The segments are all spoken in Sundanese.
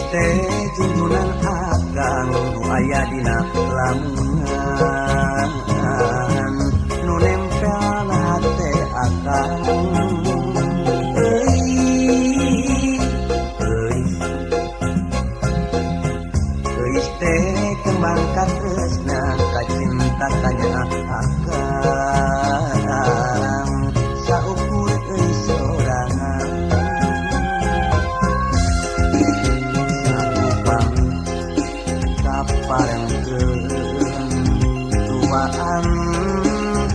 teh junjunan agang nu aya dina lamunan nu nempel na hate akang euy teh kembang ka tresna ka cinta tanya akang saukur euy sorangan parengkeun tuaan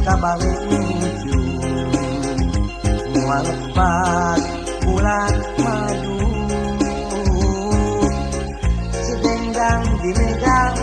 kabalik ujung moal lepas bulan madu sedendang di megang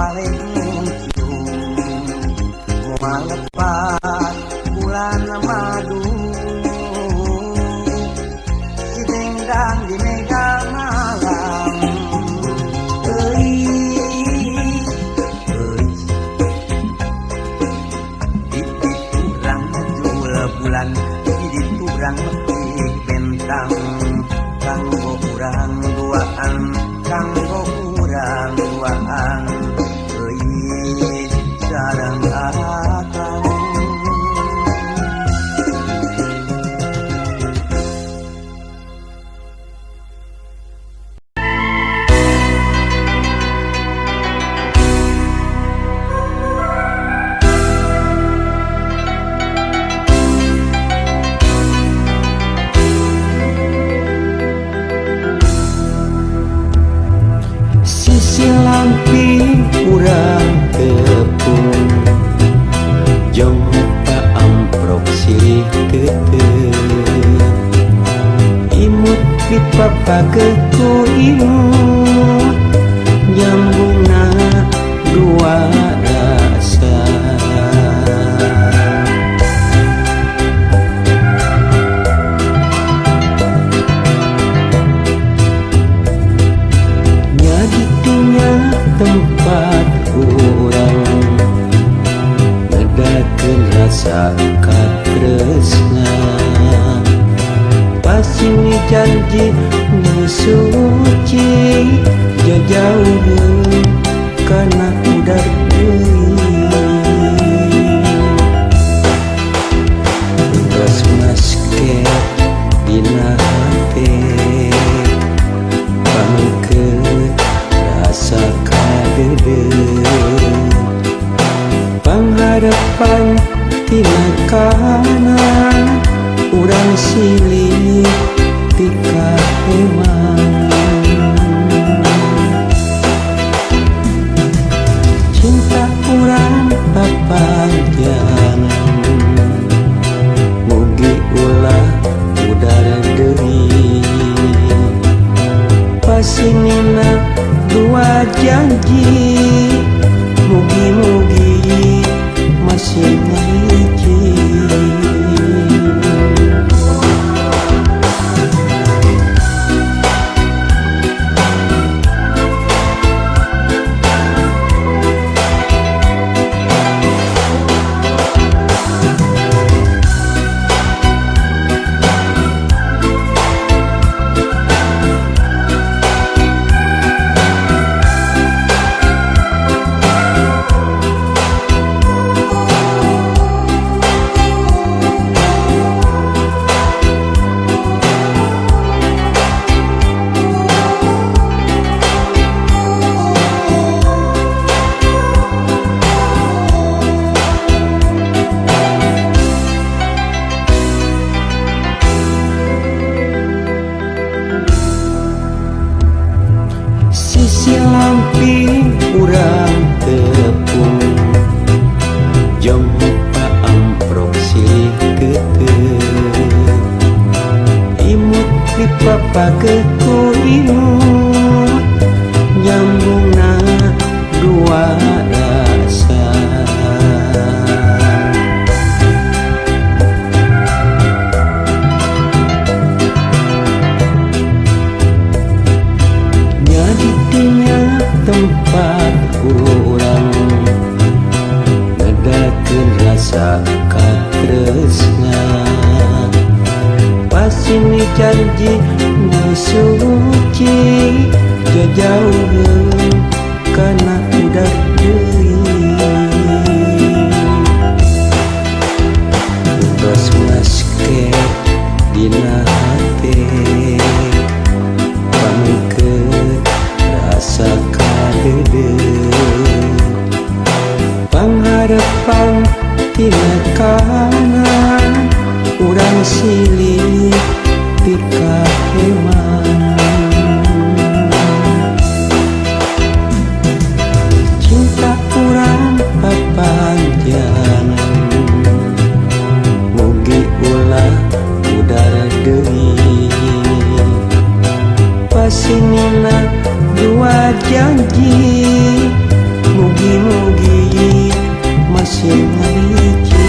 malam di turang ngajul bulan di turang mati bentang kanggo urang duaan kanggo urang duaan euy sareng aku lamping urang tepung jong amprok silih keuteuh imut pit papageut imut nyambungna dua rasa tempat urang ngedakeun rasa katresna pasing janji nu suci jajauheun kana udar deui geus masket dina hate pangkeut rasa pangharapan tina kana urang silih tika emang cinta urang papanjang mugi hiji. Sisi lamping urang tepung jong amprok silih keuteuh imut dipapageku imut nyambungna dua rasa tempat urang ngedakeun rasa katresna pasini janji nu suci jajauheun kana udah deui tos maske dina hate pamikeun rasa pangharepan tina kanan urang silih ti kaheman cinta urang papanjangan mugi ulah udara deui pasinina dua janji mugi-mugi masih hiji.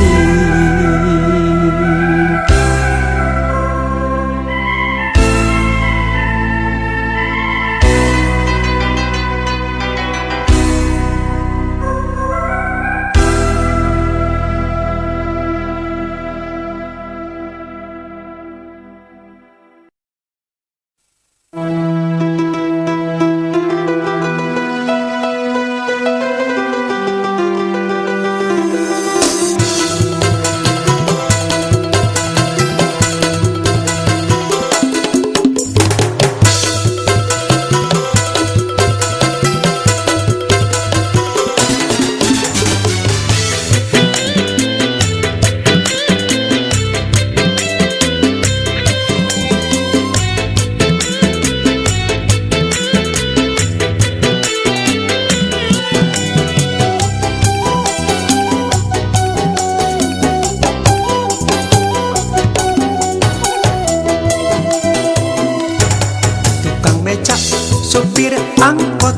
Supir angkot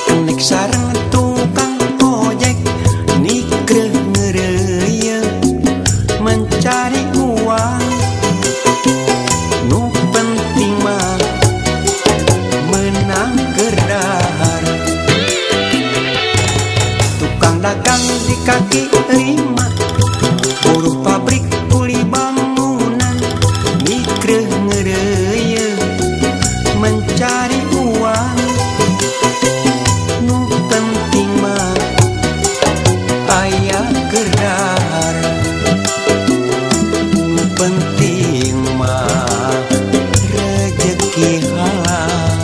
kenek sareng tukang ojek nikreuh ngeureuy mencari uang nu penting mah menang gerdahar tukang dagang di kaki lima buruh pabrik kuli bangunan nikreuh ngeureuy mencari uang nu penting mah aya gerdahar nu penting mah rezeki halal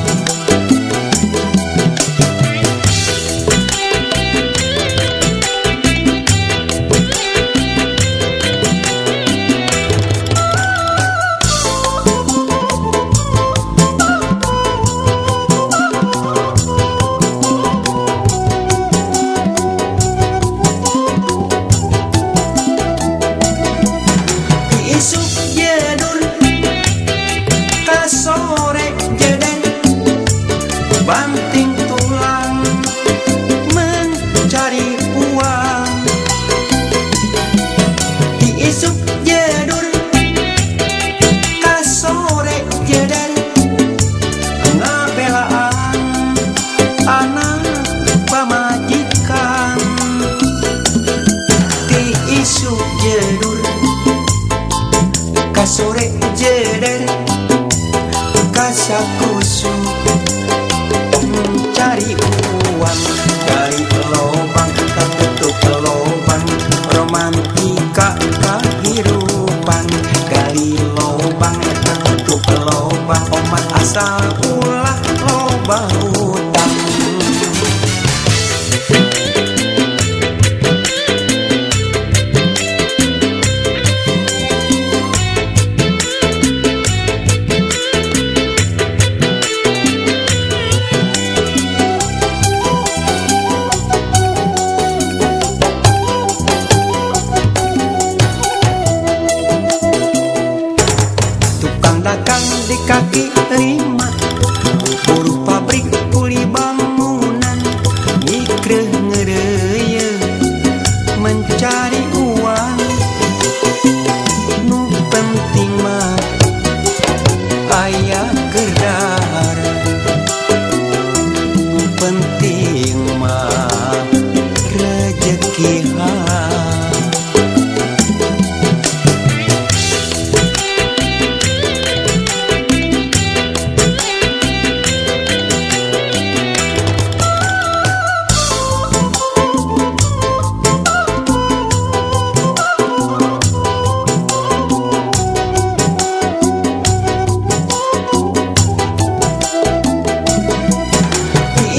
cari uang nu penting mah aya gedar nu penting mah rezeki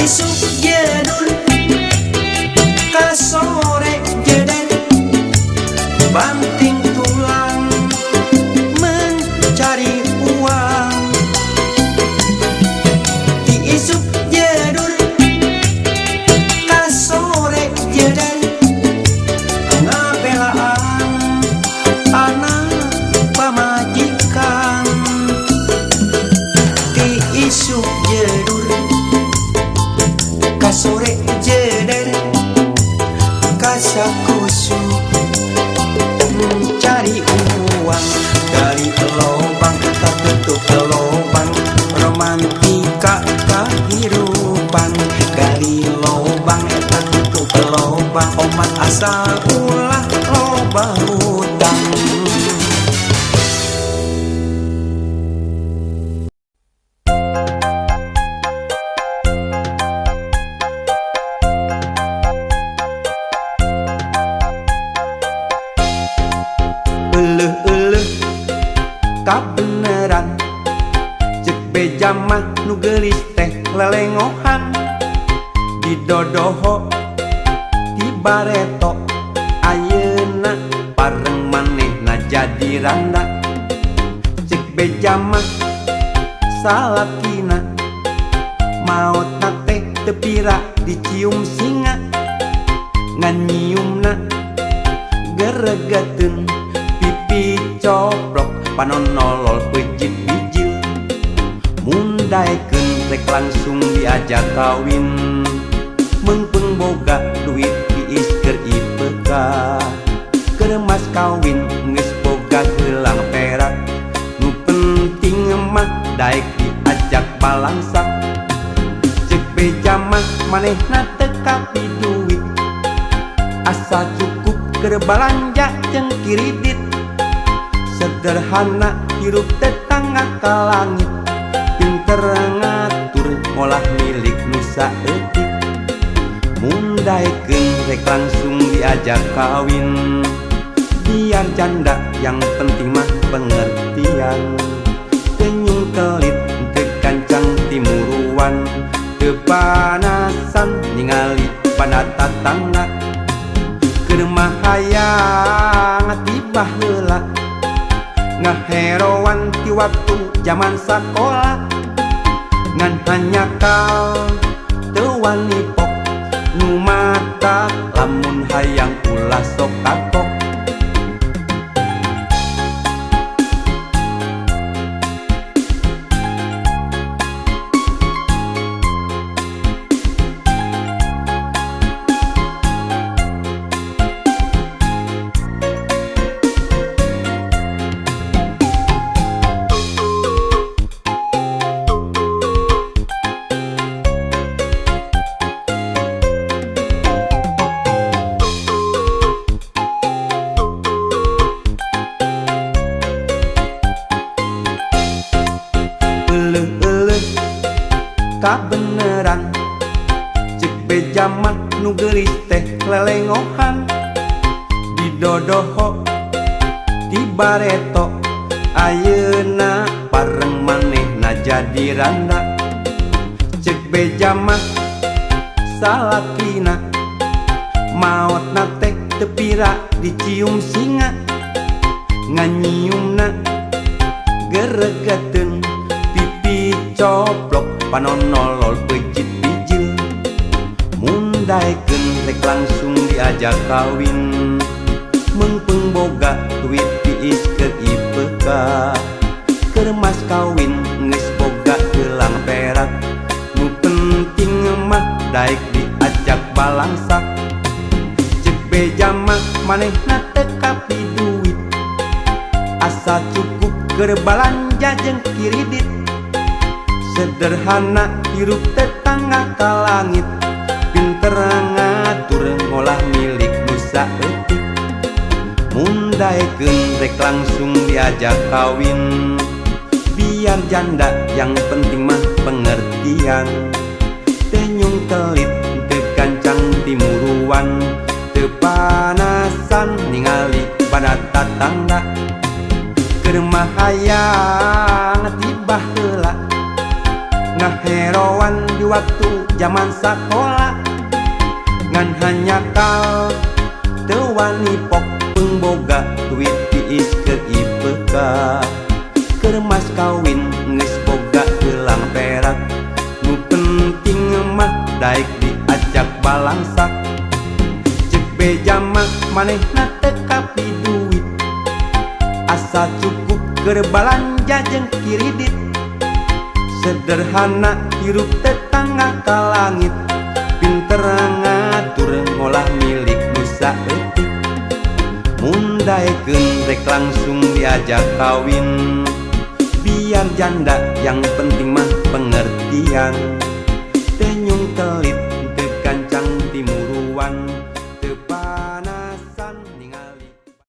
isuk jedul ka sore jeder banting tulang mencari uang di isuk jedul ka sore jeder ngabelaan anak pamajikan di isuk jedul sore jeder kasakusu mencari uang dari lobang tak tutup lobang romantika kehidupan dari lobang tak tutup lobang omat asal ulah loba hutang. Kabeneran cek beja mah nu geulis teh lelengohan di dodoho di bareto ayeuna pareng manehna jadi randa cek beja mah salakina maotna teh teu pira dicium singa ngan nyiumna geregeteun pipi coplok panon nolol pejit bijil mundaikeun rek langsung diajak kawin meungpeung boga duit tiis keur ipeka keur mas kawin geus boga gelang perak nu penting mah daek diajak balangsak cek beja mah manehna teu kapi duit asa cukup keur balanja jeung kiridit sederhana hirup tetangga ka langit pinter ngatur ngolah milik nusa eutik mundaikeun rek langsung diajak kawin biar janda yang penting mah pengertian tenyung kelit teu kancang timuruan teu panasan ningali pada tatangga keur mah hayang tibah heula ngaheroan ti waktu zaman sakola ngan hanya kal teu wani pok nu mata lamun hayang ulah sok kapok kabeneran cek beja mah nu geulis teh lelengohan di dodoho di bareto ayeuna pareng manehna jadi randa cek beja mah salakina maotna teh teu pira dicium singa nganyiumna geregeteun pipi coplok panon nolol pejit bijil mundaikeun rek langsung diajak kawin meungpeung boga duit tiis keur ipeka keur mas kawin geus boga gelang perak nu penting mah daek diajak balangsak cek beja mah manehna teu kapi duit asa cukup keur balanja jeung kiridit sederhana hirup tetangga ka langit pinter ngatur ngolah milik nu saeutik mundaekeun rek langsung diajak kawin biar janda yang penting mah pengertian teu nyungkelit teu gancang timuruan teu panasan ningali pada tatangga keur mahayang tibah heula ngaheroan di waktu zaman sakola ngan hanya kal teu wani pok pengboga duit tiis keur IPK keur mas kawin geus boga gelang perak nu penting mah daek diajak balangsak cek beja mah manehna teu kapi duit asa cukup keur balanja jeung kiridit sederhana hirup tetangga ka langit pinter ngatur ngolah milik nu saeutik mundaekeun rek langsung diajak kawin biar janda yang penting mah pengertian